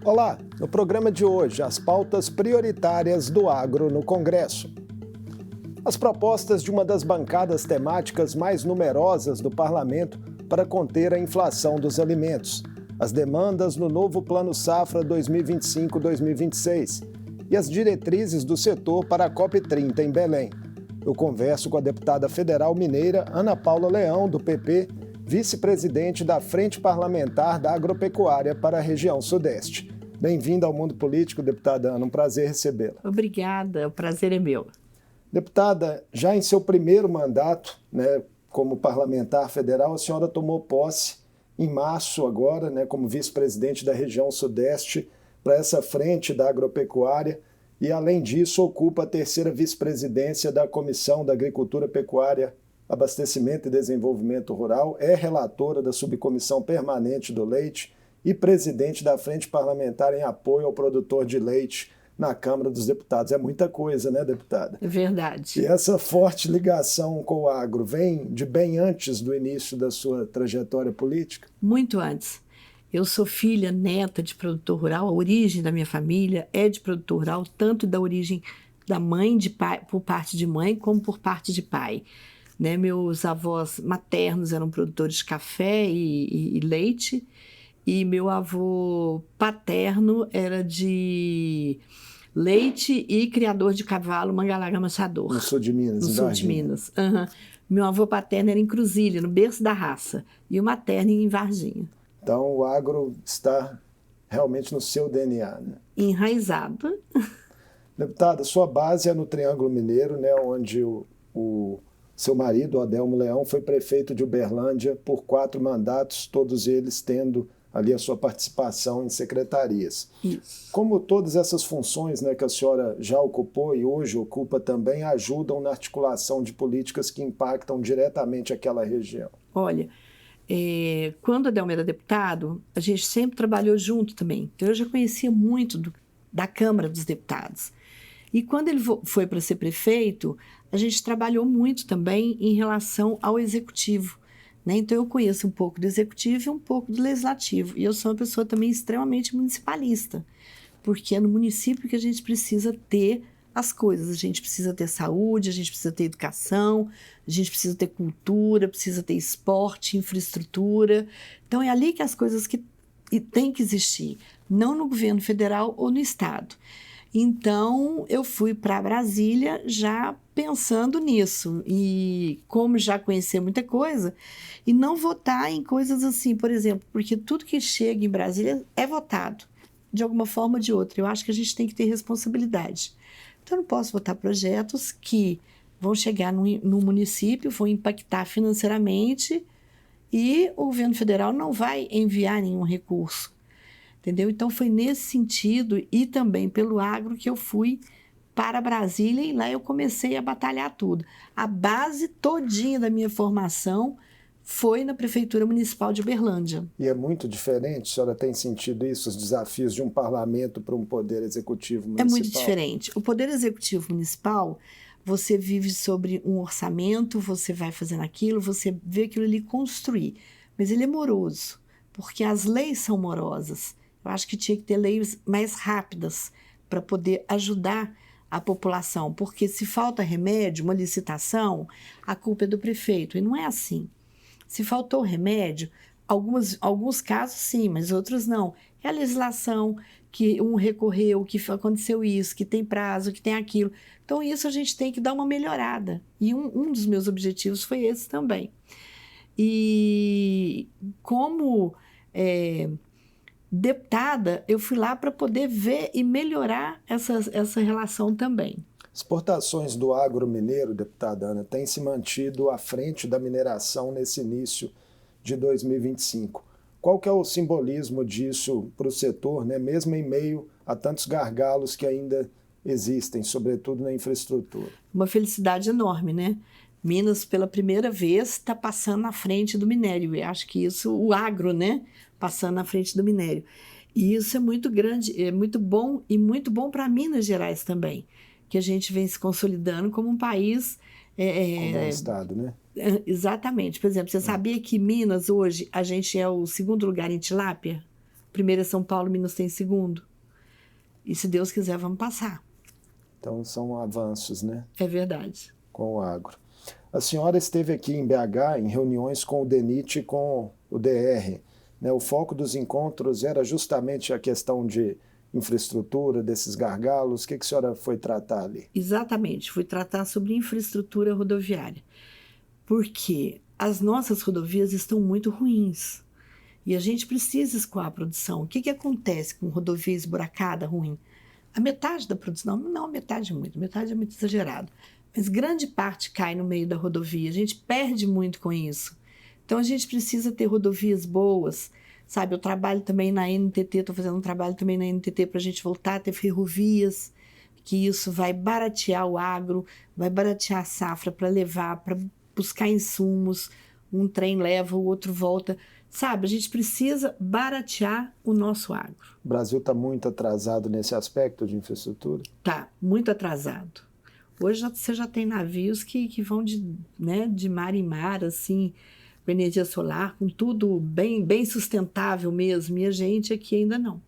Olá, no programa de hoje, as pautas prioritárias do agro no Congresso. As propostas de uma das bancadas temáticas mais numerosas do parlamento para conter a inflação dos alimentos, as demandas no novo Plano Safra 2025-2026 e as diretrizes do setor para a COP30 em Belém. Eu converso com a deputada federal mineira Ana Paula Leão, do PP, vice-presidente da Frente Parlamentar da Agropecuária para a região Sudeste. Bem-vinda ao Mundo Político, deputada Ana, um prazer recebê-la. Obrigada, o prazer é meu. Deputada, já em seu primeiro mandato, como parlamentar federal, a senhora tomou posse em março agora, como vice-presidente da região Sudeste para essa frente da agropecuária e, além disso, ocupa a terceira vice-presidência da Comissão da Agricultura, Pecuária, Abastecimento e Desenvolvimento Rural, é relatora da Subcomissão Permanente do Leite e presidente da Frente Parlamentar em Apoio ao Produtor de Leite na Câmara dos Deputados. É muita coisa, né, deputada? É verdade. E essa forte ligação com o agro vem de bem antes do início da sua trajetória política? Muito antes. Eu sou filha, neta de produtor rural, a origem da minha família é de produtor rural, tanto da origem da mãe, de pai, por parte de mãe, como por parte de pai. Meus avós maternos eram produtores de café e leite, e meu avô paterno era de leite e criador de cavalo, mangalaga amassador. No sul de Minas. No sul de Minas. Uhum. Meu avô paterno era em Cruzília, no berço da raça, e o materno em Varginha. Então o agro está realmente no seu DNA, né? Enraizado. Deputada, sua base é no Triângulo Mineiro, onde o seu marido, Adelmo Leão, foi prefeito de Uberlândia por 4 mandatos, todos eles tendo ali a sua participação em secretarias. Isso. Como todas essas funções que a senhora já ocupou e hoje ocupa também ajudam na articulação de políticas que impactam diretamente aquela região? Olha, quando o Adelmo era deputado, a gente sempre trabalhou junto também. Então eu já conhecia muito da Câmara dos Deputados. E quando ele foi para ser prefeito, a gente trabalhou muito também em relação ao Executivo. Então eu conheço um pouco do Executivo e um pouco do Legislativo. E eu sou uma pessoa também extremamente municipalista, porque é no município que a gente precisa ter as coisas. A gente precisa ter saúde, a gente precisa ter educação, a gente precisa ter cultura, precisa ter esporte, infraestrutura. Então é ali que as coisas que têm que existir, não no governo federal ou no estado. Então, eu fui para Brasília já pensando nisso e como já conhecer muita coisa e não votar em coisas assim, por exemplo, porque tudo que chega em Brasília é votado, de alguma forma ou de outra. Eu acho que a gente tem que ter responsabilidade. Então, eu não posso votar projetos que vão chegar no município, vão impactar financeiramente e o governo federal não vai enviar nenhum recurso. Entendeu? Então, foi nesse sentido e também pelo agro que eu fui para Brasília e lá eu comecei a batalhar tudo. A base todinha da minha formação foi na Prefeitura Municipal de Uberlândia. E é muito diferente? A senhora tem sentido isso, os desafios de um parlamento para um poder executivo municipal? É muito diferente. O poder executivo municipal, você vive sobre um orçamento, você vai fazendo aquilo, você vê aquilo ali construir. Mas ele é moroso, porque as leis são morosas. Eu acho que tinha que ter leis mais rápidas para poder ajudar a população, porque se falta remédio, uma licitação, a culpa é do prefeito, e não é assim. Se faltou remédio, alguns casos sim, mas outros não. É a legislação que um recorreu, que aconteceu isso, que tem prazo, que tem aquilo. Então isso a gente tem que dar uma melhorada, e um dos meus objetivos foi esse também. E como deputada, eu fui lá para poder ver e melhorar essa relação também. Exportações do agro mineiro, deputada Ana, têm se mantido à frente da mineração nesse início de 2025. Qual que é o simbolismo disso para o setor, mesmo em meio a tantos gargalos que ainda existem, sobretudo na infraestrutura? Uma felicidade enorme, né? Minas, pela primeira vez, está passando na frente do minério. Eu acho que isso, o agro, passando na frente do minério. E isso é muito grande, é muito bom e muito bom para Minas Gerais também, que a gente vem se consolidando como um país... como um estado, né? Exatamente. Por exemplo, você sabia que Minas hoje a gente é o segundo lugar em tilápia? Primeiro é São Paulo, Minas tem segundo. E se Deus quiser, vamos passar. Então são avanços, né? É verdade. Com o agro. A senhora esteve aqui em BH em reuniões com o DENIT e com o DR. Né? O foco dos encontros era justamente a questão de infraestrutura, desses gargalos. O que a senhora foi tratar ali? Exatamente, fui tratar sobre infraestrutura rodoviária. Porque as nossas rodovias estão muito ruins. E a gente precisa escoar a produção. O que acontece com rodovia esburacada, ruim? A metade da produção, não, metade é muito exagerado. Mas grande parte cai no meio da rodovia. A gente perde muito com isso. Então, a gente precisa ter rodovias boas, sabe? Eu trabalho também na NTT, estou fazendo um trabalho também na NTT para a gente voltar a ter ferrovias, que isso vai baratear o agro, vai baratear a safra para levar, para buscar insumos. Um trem leva, o outro volta. Sabe, a gente precisa baratear o nosso agro. O Brasil está muito atrasado nesse aspecto de infraestrutura? Está, muito atrasado. Hoje você já tem navios que vão de mar em mar, assim, com energia solar, com tudo bem sustentável mesmo, e a gente aqui ainda não.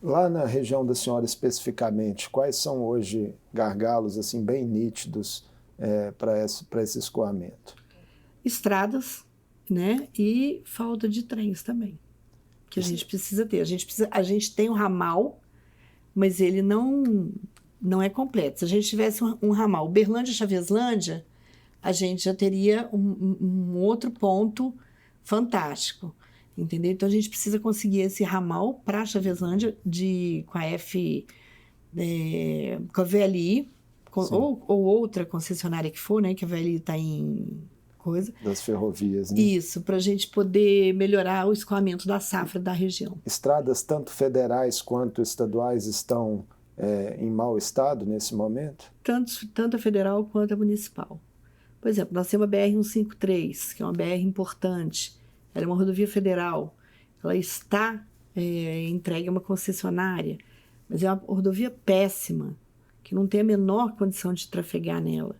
Lá na região da senhora especificamente, quais são hoje gargalos assim, bem nítidos para esse escoamento? Estradas, né? E falta de trens também, que a gente precisa ter. A gente tem um ramal, mas ele não é completo. Se a gente tivesse um ramal Uberlândia-Chaveslândia, a gente já teria um outro ponto fantástico, entendeu? Então, a gente precisa conseguir esse ramal para Chaveslândia com a VLI, ou outra concessionária que for, né? Que a VLI está em coisa. Das ferrovias, né? Isso, para a gente poder melhorar o escoamento da safra da região. Estradas tanto federais quanto estaduais estão em mau estado nesse momento? Tanto a federal quanto a municipal. Por exemplo, nós temos a BR-153, que é uma BR importante. Ela é uma rodovia federal. Ela está entregue a uma concessionária, mas é uma rodovia péssima, que não tem a menor condição de trafegar nela.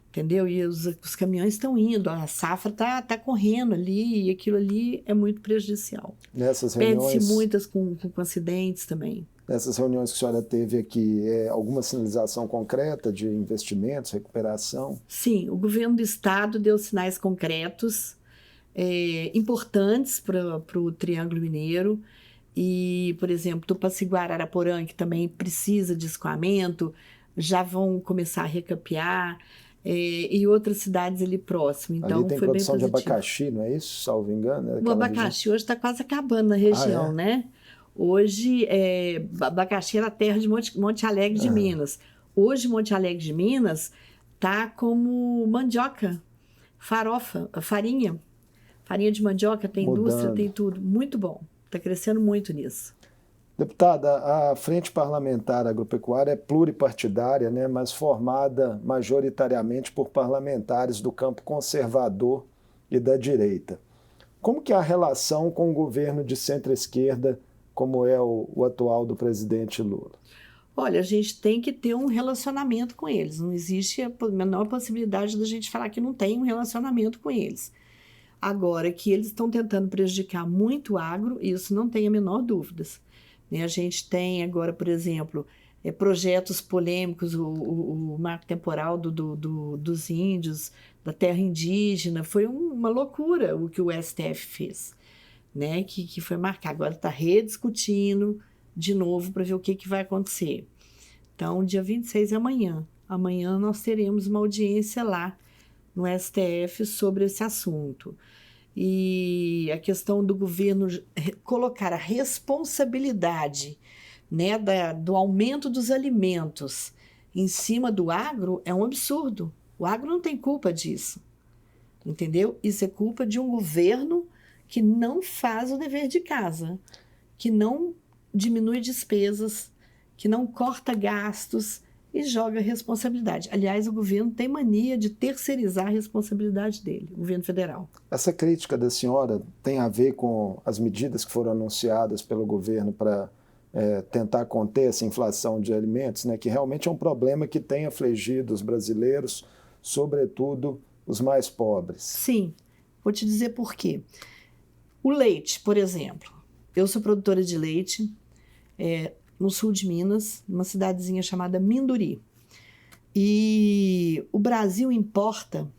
Entendeu? E os caminhões estão indo, a safra está correndo ali, e aquilo ali é muito prejudicial. Nessas reuniões... Perde-se muitas com acidentes também. Nessas reuniões que a senhora teve aqui, alguma sinalização concreta de investimentos, recuperação? Sim, o governo do estado deu sinais concretos, importantes para o Triângulo Mineiro. E, por exemplo, Tupaciguara, Araporã, que também precisa de escoamento, já vão começar a recapear. E outras cidades ali próximas. Então, ali tem foi produção bem de abacaxi, não é isso? Salvo engano. O abacaxi hoje está quase acabando na região, né? Hoje, abacaxi era terra de Monte Alegre de Minas. Hoje, Monte Alegre de Minas está como mandioca, farofa, farinha. Farinha de mandioca, tem indústria, tem tudo. Muito bom. Está crescendo muito nisso. Deputada, a Frente Parlamentar Agropecuária é pluripartidária, né, mas formada majoritariamente por parlamentares do campo conservador e da direita. Como que é a relação com o governo de centro-esquerda, como é o atual do presidente Lula? Olha, a gente tem que ter um relacionamento com eles. Não existe a menor possibilidade da gente falar que não tem um relacionamento com eles. Agora, que eles estão tentando prejudicar muito o agro, isso não tem a menor dúvida. A gente tem agora, por exemplo, projetos polêmicos, o marco temporal dos índios, da terra indígena. Foi uma loucura o que o STF fez, né? Que foi marcar. Agora está rediscutindo de novo para ver o que vai acontecer. Então, dia 26 é amanhã. Amanhã nós teremos uma audiência lá no STF sobre esse assunto. E a questão do governo colocar a responsabilidade, né, do aumento dos alimentos em cima do agro é um absurdo. O agro não tem culpa disso, entendeu? Isso é culpa de um governo que não faz o dever de casa, que não diminui despesas, que não corta gastos e joga responsabilidade. Aliás, o governo tem mania de terceirizar a responsabilidade dele, o governo federal. Essa crítica da senhora tem a ver com as medidas que foram anunciadas pelo governo para tentar conter essa inflação de alimentos, né, que realmente é um problema que tem afligido os brasileiros, sobretudo os mais pobres? Sim, vou te dizer por quê. O leite, por exemplo, eu sou produtora de leite no sul de Minas, numa cidadezinha chamada Minduri. E o Brasil importa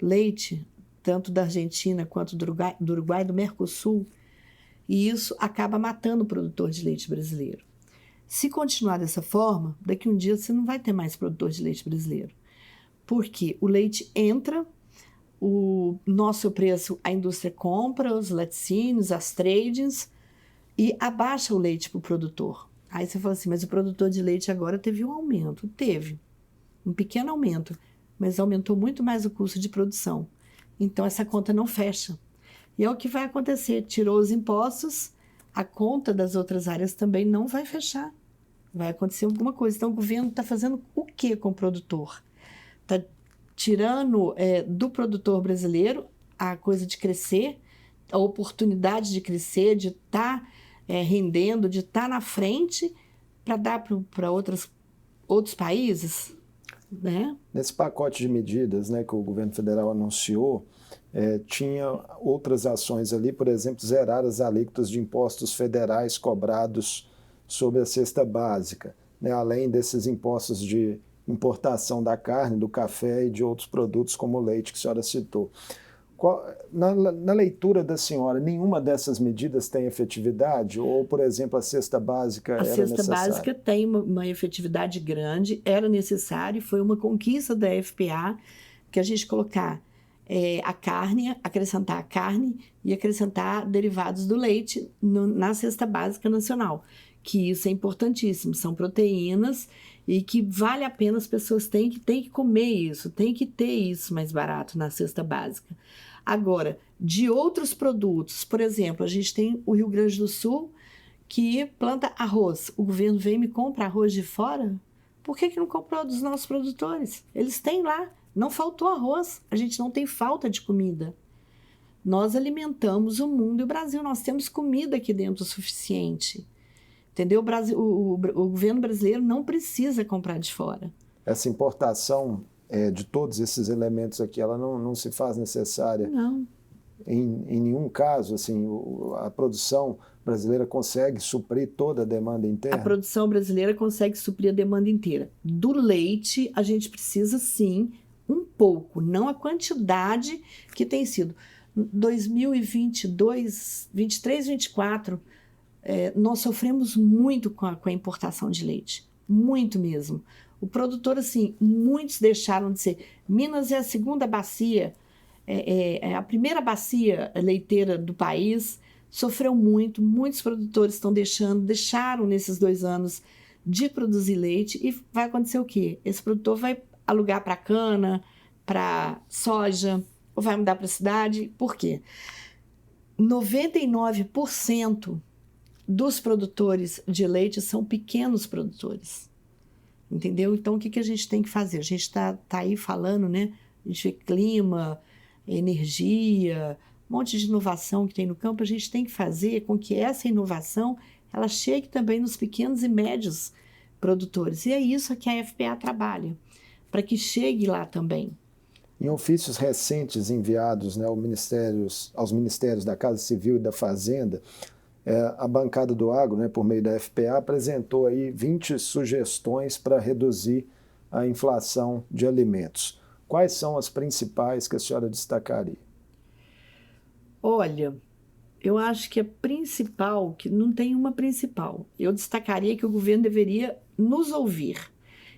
leite, tanto da Argentina quanto do Uruguai, do Mercosul, e isso acaba matando o produtor de leite brasileiro. Se continuar dessa forma, daqui um dia você não vai ter mais produtor de leite brasileiro. Porque o leite entra, o nosso preço, a indústria compra, os laticínios, as tradings, e abaixa o leite para o produtor. Aí você fala assim, mas o produtor de leite agora teve um aumento. Teve. Um pequeno aumento, mas aumentou muito mais o custo de produção. Então, essa conta não fecha. E é o que vai acontecer. Tirou os impostos, a conta das outras áreas também não vai fechar. Vai acontecer alguma coisa. Então, o governo está fazendo o que com o produtor? Está tirando do produtor brasileiro a coisa de crescer, a oportunidade de crescer, de estar rendendo, de estar na frente para dar para outros países. Né? Nesse pacote de medidas, né, que o governo federal anunciou, tinha outras ações ali, por exemplo, zerar as alíquotas de impostos federais cobrados sobre a cesta básica, né, além desses impostos de importação da carne, do café e de outros produtos como o leite que a senhora citou. Na leitura da senhora, nenhuma dessas medidas tem efetividade? Ou, por exemplo, a cesta básica era necessária? A cesta básica tem uma efetividade grande, era necessário, foi uma conquista da FPA que a gente colocar a carne, acrescentar a carne e acrescentar derivados do leite na cesta básica nacional, que isso é importantíssimo, são proteínas e que vale a pena, as pessoas têm que comer isso, tem que ter isso mais barato na cesta básica. Agora, de outros produtos, por exemplo, a gente tem o Rio Grande do Sul que planta arroz. O governo vem e me compra arroz de fora? Por que não comprou dos nossos produtores? Eles têm lá, não faltou arroz, a gente não tem falta de comida. Nós alimentamos o mundo e o Brasil, nós temos comida aqui dentro o suficiente. Entendeu? O governo brasileiro não precisa comprar de fora. Essa importação de todos esses elementos aqui, ela não se faz necessária? Não. Em nenhum caso, assim, a produção brasileira consegue suprir toda a demanda interna? A produção brasileira consegue suprir a demanda inteira. Do leite, a gente precisa, sim, um pouco, não a quantidade que tem sido. 2022, 23, 24, nós sofremos muito com a importação de leite, muito mesmo. O produtor, assim, muitos deixaram de ser. Minas é a segunda bacia, a primeira bacia leiteira do país, sofreu muito, muitos produtores deixaram nesses 2 anos de produzir leite e vai acontecer o quê? Esse produtor vai alugar para cana, para soja, ou vai mudar para a cidade. Por quê? 99% dos produtores de leite são pequenos produtores. Entendeu? Então, o que a gente tem que fazer? A gente tá aí falando, né? A gente vê clima, energia, um monte de inovação que tem no campo. A gente tem que fazer com que essa inovação ela chegue também nos pequenos e médios produtores. E é isso que a FPA trabalha, para que chegue lá também. Em ofícios recentes enviados, né, aos ministérios da Casa Civil e da Fazenda, a bancada do agro, né, por meio da FPA, apresentou aí 20 sugestões para reduzir a inflação de alimentos. Quais são as principais que a senhora destacaria? Olha, eu acho que a principal, que não tem uma principal, eu destacaria que o governo deveria nos ouvir,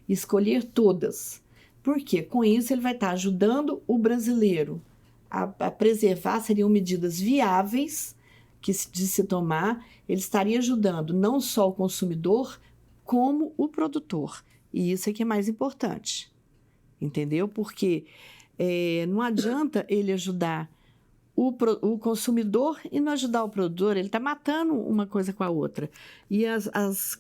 escolher todas. Por quê? Com isso ele vai estar ajudando o brasileiro a preservar, seriam medidas viáveis, de se tomar, ele estaria ajudando não só o consumidor, como o produtor. E isso é que é mais importante, entendeu? Porque não adianta ele ajudar o consumidor e não ajudar o produtor, ele está matando uma coisa com a outra. E as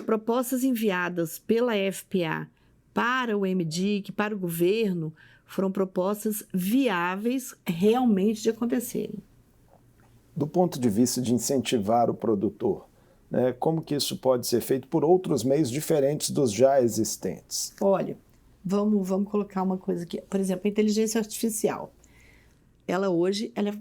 propostas enviadas pela FPA para o MDIC, para o governo, foram propostas viáveis realmente de acontecerem. Do ponto de vista de incentivar o produtor, né, como que isso pode ser feito por outros meios diferentes dos já existentes? Olha, vamos colocar uma coisa aqui. Por exemplo, a inteligência artificial. Ela hoje é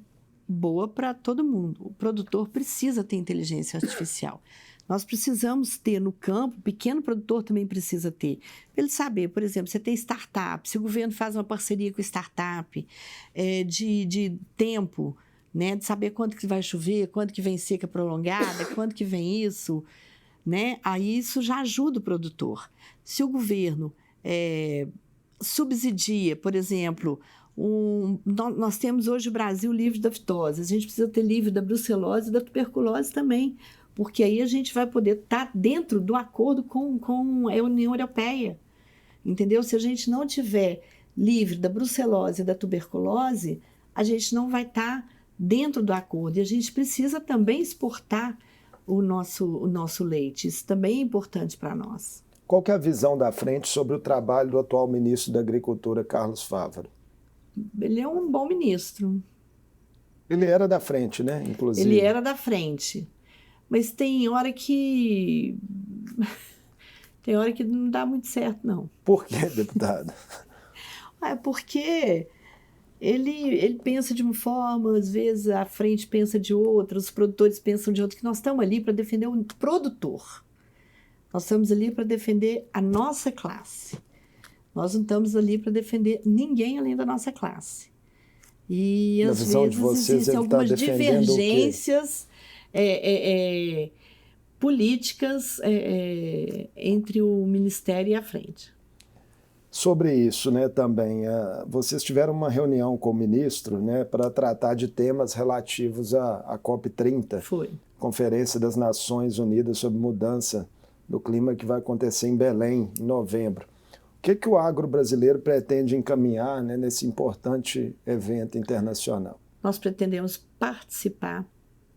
boa para todo mundo. O produtor precisa ter inteligência artificial. Nós precisamos ter no campo, o pequeno produtor também precisa ter. Para ele saber, por exemplo, você tem startup, se o governo faz uma parceria com startup, de tempo, né, de saber quando que vai chover, quando que vem seca prolongada, quando que vem isso, né? Aí isso já ajuda o produtor. Se o governo subsidia, por exemplo, nós temos hoje o Brasil livre da fitose, a gente precisa ter livre da brucelose e da tuberculose também, porque aí a gente vai poder estar dentro do acordo com a União Europeia, entendeu? Se a gente não tiver livre da brucelose e da tuberculose, a gente não vai estar dentro do acordo, e a gente precisa também exportar o nosso leite, isso também é importante para nós. Qual que é a visão da frente sobre o trabalho do atual ministro da Agricultura, Carlos Fávaro? Ele é um bom ministro. Ele era da frente, né? Inclusive. Ele era da frente. Mas tem hora que não dá muito certo, não. Por quê, deputada? Porque ele pensa de uma forma, às vezes a frente pensa de outra, os produtores pensam de outra, que nós estamos ali para defender o produtor. Nós estamos ali para defender a nossa classe. Nós não estamos ali para defender ninguém além da nossa classe. E às vezes existem algumas divergências políticas entre o Ministério e a frente. Sobre isso, né, também, vocês tiveram uma reunião com o ministro, né, para tratar de temas relativos à COP30, Foi. Conferência das Nações Unidas sobre Mudança do Clima, que vai acontecer em Belém, em novembro. O que o agro brasileiro pretende encaminhar, né, nesse importante evento internacional? Nós pretendemos participar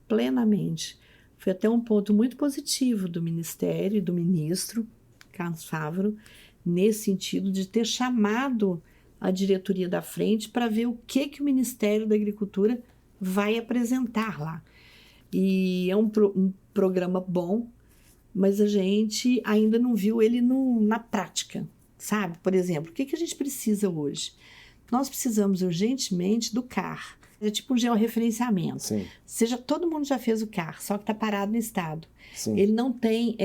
plenamente. Foi até um ponto muito positivo do Ministério e do ministro, Carlos Fávaro, nesse sentido de ter chamado a diretoria da frente para ver o que o Ministério da Agricultura vai apresentar lá. E é um programa bom, mas a gente ainda não viu ele na prática, sabe? Por exemplo, o que a gente precisa hoje? Nós precisamos urgentemente do CAR. É tipo um georreferenciamento. Sim. Todo mundo já fez o CAR, só que está parado no estado. Sim. Ele não tem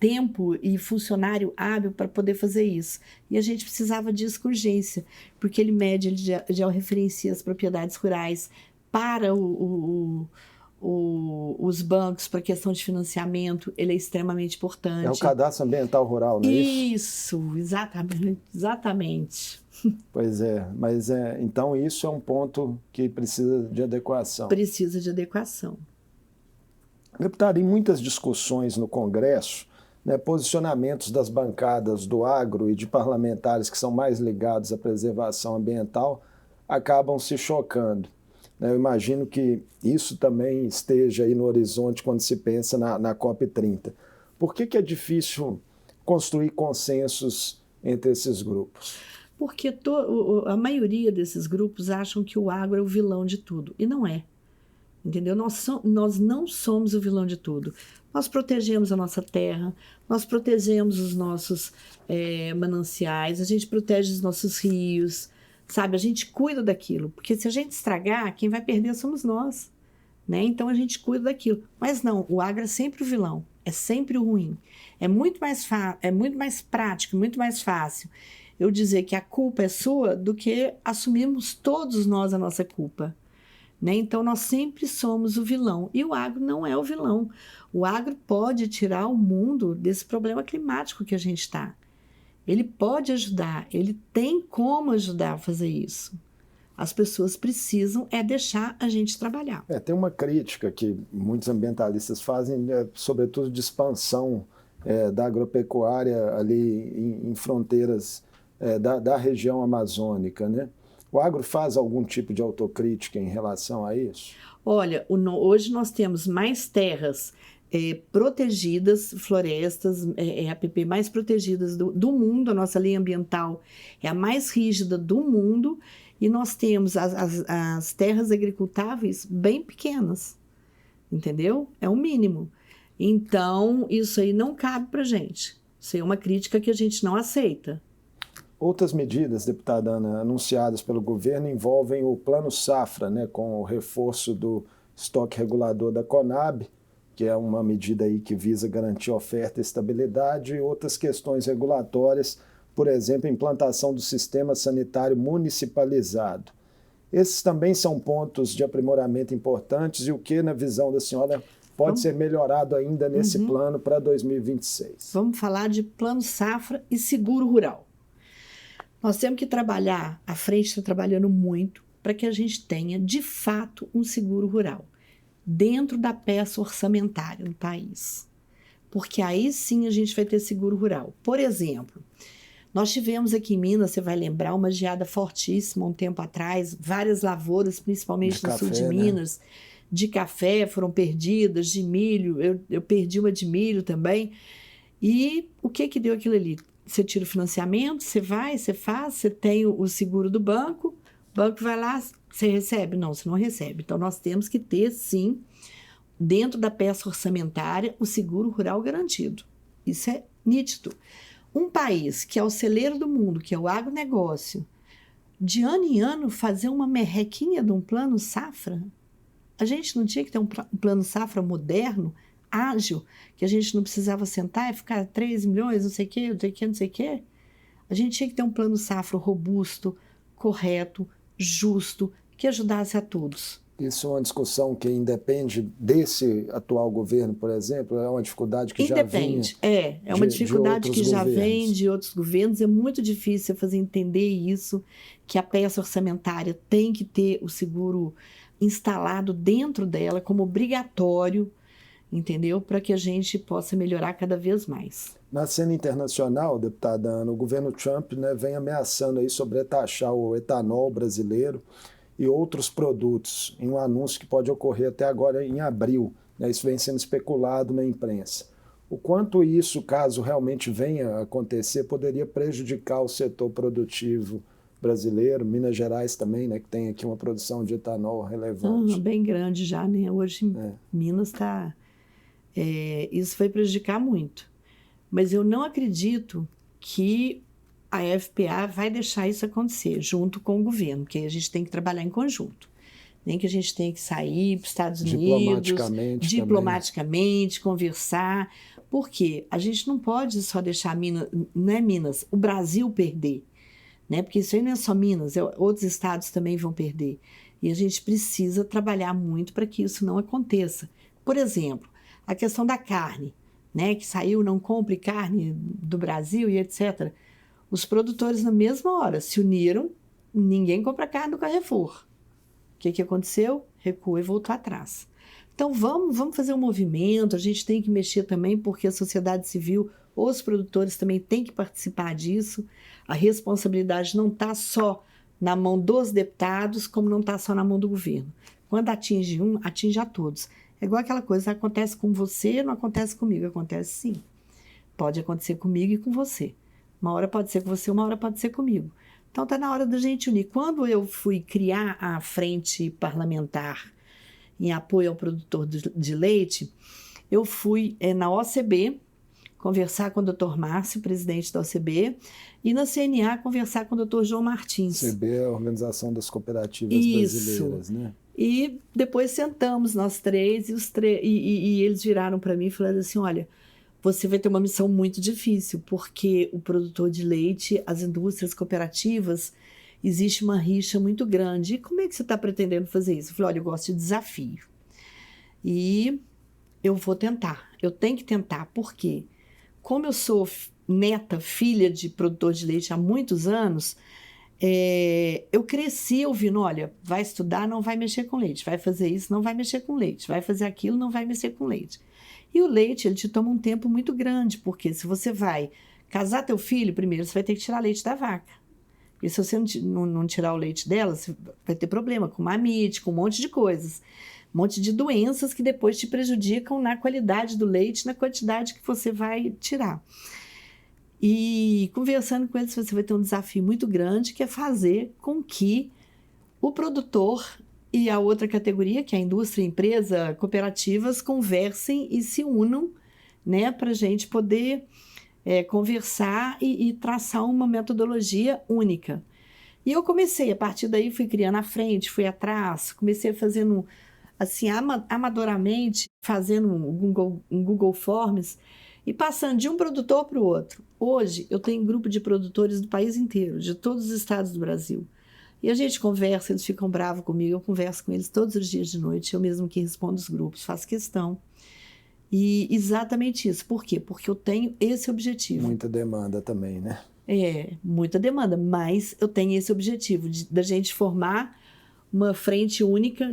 tempo e funcionário hábil para poder fazer isso. E a gente precisava disso com urgência, porque ele mede, ele georreferencia as propriedades rurais para os bancos, para questão de financiamento, ele é extremamente importante. É o cadastro ambiental rural, não é isso? Isso, exatamente. Pois é, mas então isso é um ponto que precisa de adequação. Precisa de adequação. Deputado, em muitas discussões no Congresso, né, posicionamentos das bancadas do agro e de parlamentares que são mais ligados à preservação ambiental acabam se chocando. Eu imagino que isso também esteja aí no horizonte quando se pensa na COP30. Por que é difícil construir consensos entre esses grupos? Porque a maioria desses grupos acham que o agro é o vilão de tudo, e não é. Entendeu? Nós não somos o vilão de tudo. Nós protegemos a nossa terra, nós protegemos os nossos mananciais, a gente protege os nossos rios, sabe? A gente cuida daquilo, porque se a gente estragar, quem vai perder somos nós, né? Então a gente cuida daquilo. Mas não, o agro é sempre o vilão, é sempre o ruim. É muito mais prático, muito mais fácil eu dizer que a culpa é sua do que assumirmos todos nós a nossa culpa. Né? Então, nós sempre somos o vilão. E o agro não é o vilão. O agro pode tirar o mundo desse problema climático que a gente está. Ele pode ajudar, ele tem como ajudar a fazer isso. As pessoas precisam deixar a gente trabalhar. Tem uma crítica que muitos ambientalistas fazem, sobretudo de expansão da agropecuária ali em fronteiras da região amazônica, né? O agro faz algum tipo de autocrítica em relação a isso? Olha, hoje nós temos mais terras protegidas, florestas, APP mais protegidas do mundo, a nossa lei ambiental é a mais rígida do mundo, e nós temos as terras agricultáveis bem pequenas, entendeu? É o mínimo. Então, isso aí não cabe para a gente. Isso aí é uma crítica que a gente não aceita. Outras medidas, deputada Ana, anunciadas pelo governo envolvem o Plano Safra, né, com o reforço do estoque regulador da Conab, que é uma medida aí que visa garantir oferta e estabilidade, e outras questões regulatórias, por exemplo, a implantação do sistema sanitário municipalizado. Esses também são pontos de aprimoramento importantes e o que, na visão da senhora, pode ser melhorado ainda nesse plano para 2026? Vamos falar de Plano Safra e Seguro Rural. Nós temos que trabalhar, a frente está trabalhando muito para que a gente tenha, de fato, um seguro rural dentro da peça orçamentária do país. Porque aí sim a gente vai ter seguro rural. Por exemplo, nós tivemos aqui em Minas, você vai lembrar, uma geada fortíssima um tempo atrás, várias lavouras, principalmente no sul de Minas, de café foram perdidas, de milho, eu perdi uma de milho também. E o que deu aquilo ali? Você tira o financiamento, você vai, você faz, você tem o seguro do banco, o banco vai lá, você recebe? Não, você não recebe. Então, nós temos que ter, sim, dentro da peça orçamentária, o seguro rural garantido. Isso é nítido. Um país que é o celeiro do mundo, que é o agronegócio, de ano em ano fazer uma merrequinha de um plano safra, a gente não tinha que ter um plano safra moderno, ágil, que a gente não precisava sentar e ficar 3 milhões, não sei o quê, não sei o quê, não sei o quê. A gente tinha que ter um plano safra robusto, correto, justo, que ajudasse a todos. Isso é uma discussão que independe desse atual governo, por exemplo? É uma dificuldade que já vinha é uma dificuldade que já vem de outros governos. É muito difícil fazer entender isso, que a peça orçamentária tem que ter o seguro instalado dentro dela como obrigatório, entendeu? Para que a gente possa melhorar cada vez mais. Na cena internacional, deputada Ana, o governo Trump, né, vem ameaçando aí sobretaxar o etanol brasileiro e outros produtos, em um anúncio que pode ocorrer até agora em abril. Né, isso vem sendo especulado na imprensa. O quanto isso, caso realmente venha a acontecer, poderia prejudicar o setor produtivo brasileiro, Minas Gerais também, né, que tem aqui uma produção de etanol relevante. Bem grande já, né? Hoje Minas está... isso vai prejudicar muito. Mas eu não acredito que a FPA vai deixar isso acontecer junto com o governo, porque a gente tem que trabalhar em conjunto. Nem que a gente tenha que sair para os Estados Unidos, diplomaticamente conversar, porque a gente não pode só deixar Minas, o Brasil perder, né? Porque isso aí não é só Minas, outros estados também vão perder. E a gente precisa trabalhar muito para que isso não aconteça. Por exemplo, a questão da carne, né, que saiu, não compre carne do Brasil e etc. Os produtores, na mesma hora, se uniram, ninguém compra carne do Carrefour. O que aconteceu? Recuou e voltou atrás. Então, vamos fazer um movimento, a gente tem que mexer também, porque a sociedade civil, os produtores também têm que participar disso. A responsabilidade não está só na mão dos deputados, como não está só na mão do governo. Quando atinge um, atinge a todos. É igual aquela coisa, acontece com você, não acontece comigo. Acontece sim. Pode acontecer comigo e com você. Uma hora pode ser com você, uma hora pode ser comigo. Então está na hora da gente unir. Quando eu fui criar a frente parlamentar em apoio ao produtor de leite, eu fui na OCB conversar com o Dr. Márcio, presidente da OCB, e na CNA conversar com o Dr. João Martins. OCB é a Organização das Cooperativas Brasileiras, né? E depois sentamos nós três e eles viraram para mim e falaram assim, olha, você vai ter uma missão muito difícil, porque o produtor de leite, as indústrias cooperativas, existe uma rixa muito grande. E como é que você está pretendendo fazer isso? Eu falei, olha, eu gosto de desafio. E eu vou tentar. Eu tenho que tentar, porque como eu sou neta, filha de produtor de leite há muitos anos, eu cresci ouvindo, olha, vai estudar, não vai mexer com leite, vai fazer isso, não vai mexer com leite, vai fazer aquilo, não vai mexer com leite. E o leite, ele te toma um tempo muito grande, porque se você vai casar teu filho, primeiro você vai ter que tirar leite da vaca. E se você não tirar o leite dela, você vai ter problema com mamite, com um monte de coisas. Um monte de doenças que depois te prejudicam na qualidade do leite, na quantidade que você vai tirar. E conversando com eles, você vai ter um desafio muito grande, que é fazer com que o produtor e a outra categoria, que é a indústria, empresa, cooperativas, conversem e se unam, né, para a gente poder conversar e traçar uma metodologia única. E eu comecei, a partir daí fui criando à frente, fui atrás, comecei fazendo assim, amadoramente, fazendo um Google Forms e passando de um produtor para o outro. Hoje eu tenho um grupo de produtores do país inteiro, de todos os estados do Brasil. E a gente conversa, eles ficam bravos comigo, eu converso com eles todos os dias de noite, eu mesmo que respondo os grupos, faço questão. E exatamente isso. Por quê? Porque eu tenho esse objetivo. Muita demanda também, né? Muita demanda, mas eu tenho esse objetivo da gente formar uma frente única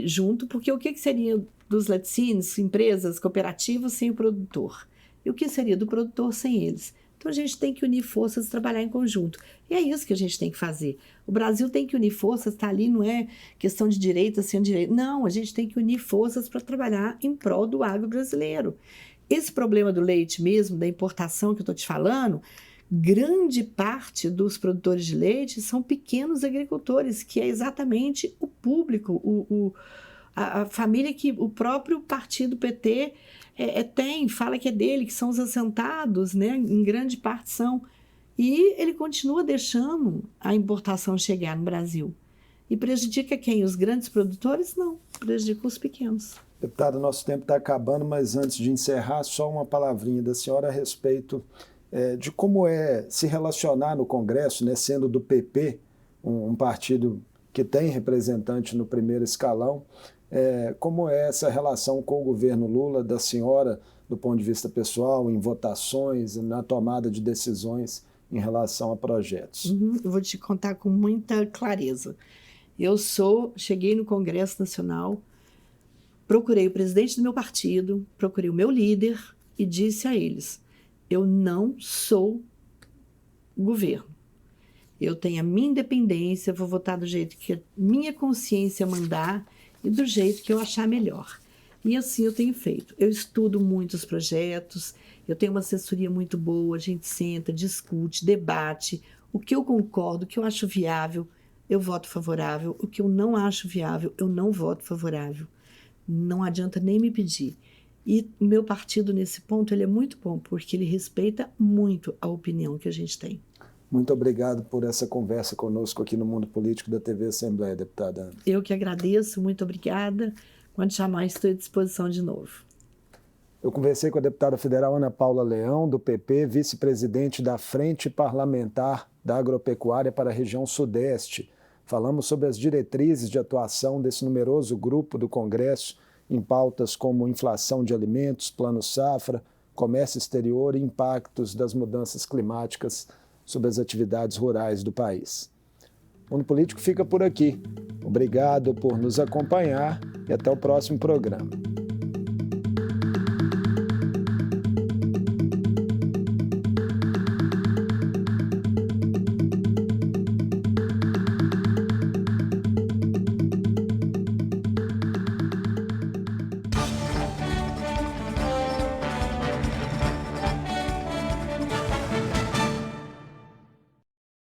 junto, porque o que seria dos laticínios, empresas, cooperativas sem o produtor? E o que seria do produtor sem eles? Então a gente tem que unir forças e trabalhar em conjunto. E é isso que a gente tem que fazer. O Brasil tem que unir forças, tá ali, não é questão de direita, sem direita. Não, a gente tem que unir forças para trabalhar em prol do agro brasileiro. Esse problema do leite mesmo, da importação que eu estou te falando, grande parte dos produtores de leite são pequenos agricultores, que é exatamente o público, a família que o próprio partido PT fala que é dele, que são os assentados, né? Em grande parte são. E ele continua deixando a importação chegar no Brasil. E prejudica quem? Os grandes produtores? Não, prejudica os pequenos. Deputada, nosso tempo está acabando, mas antes de encerrar, só uma palavrinha da senhora a respeito de como é se relacionar no Congresso, né, sendo do PP, um partido que tem representante no primeiro escalão, como é essa relação com o governo Lula, da senhora, do ponto de vista pessoal, em votações, na tomada de decisões em relação a projetos? Eu vou te contar com muita clareza. Cheguei no Congresso Nacional, procurei o presidente do meu partido, procurei o meu líder e disse a eles: eu não sou governo. Eu tenho a minha independência, vou votar do jeito que a minha consciência mandar e do jeito que eu achar melhor. E assim eu tenho feito. Eu estudo muitos projetos, eu tenho uma assessoria muito boa, a gente senta, discute, debate. O que eu concordo, o que eu acho viável, eu voto favorável. O que eu não acho viável, eu não voto favorável. Não adianta nem me pedir. E o meu partido, nesse ponto, ele é muito bom, porque ele respeita muito a opinião que a gente tem. Muito obrigado por essa conversa conosco aqui no Mundo Político da TV Assembleia, deputada Ana. Eu que agradeço, muito obrigada. Quando chamar, estou à disposição de novo. Eu conversei com a deputada federal Ana Paula Leão, do PP, vice-presidente da Frente Parlamentar da Agropecuária para a região Sudeste. Falamos sobre as diretrizes de atuação desse numeroso grupo do Congresso em pautas como inflação de alimentos, plano safra, comércio exterior e impactos das mudanças climáticas sobre as atividades rurais do país. O Mundo Político fica por aqui. Obrigado por nos acompanhar e até o próximo programa.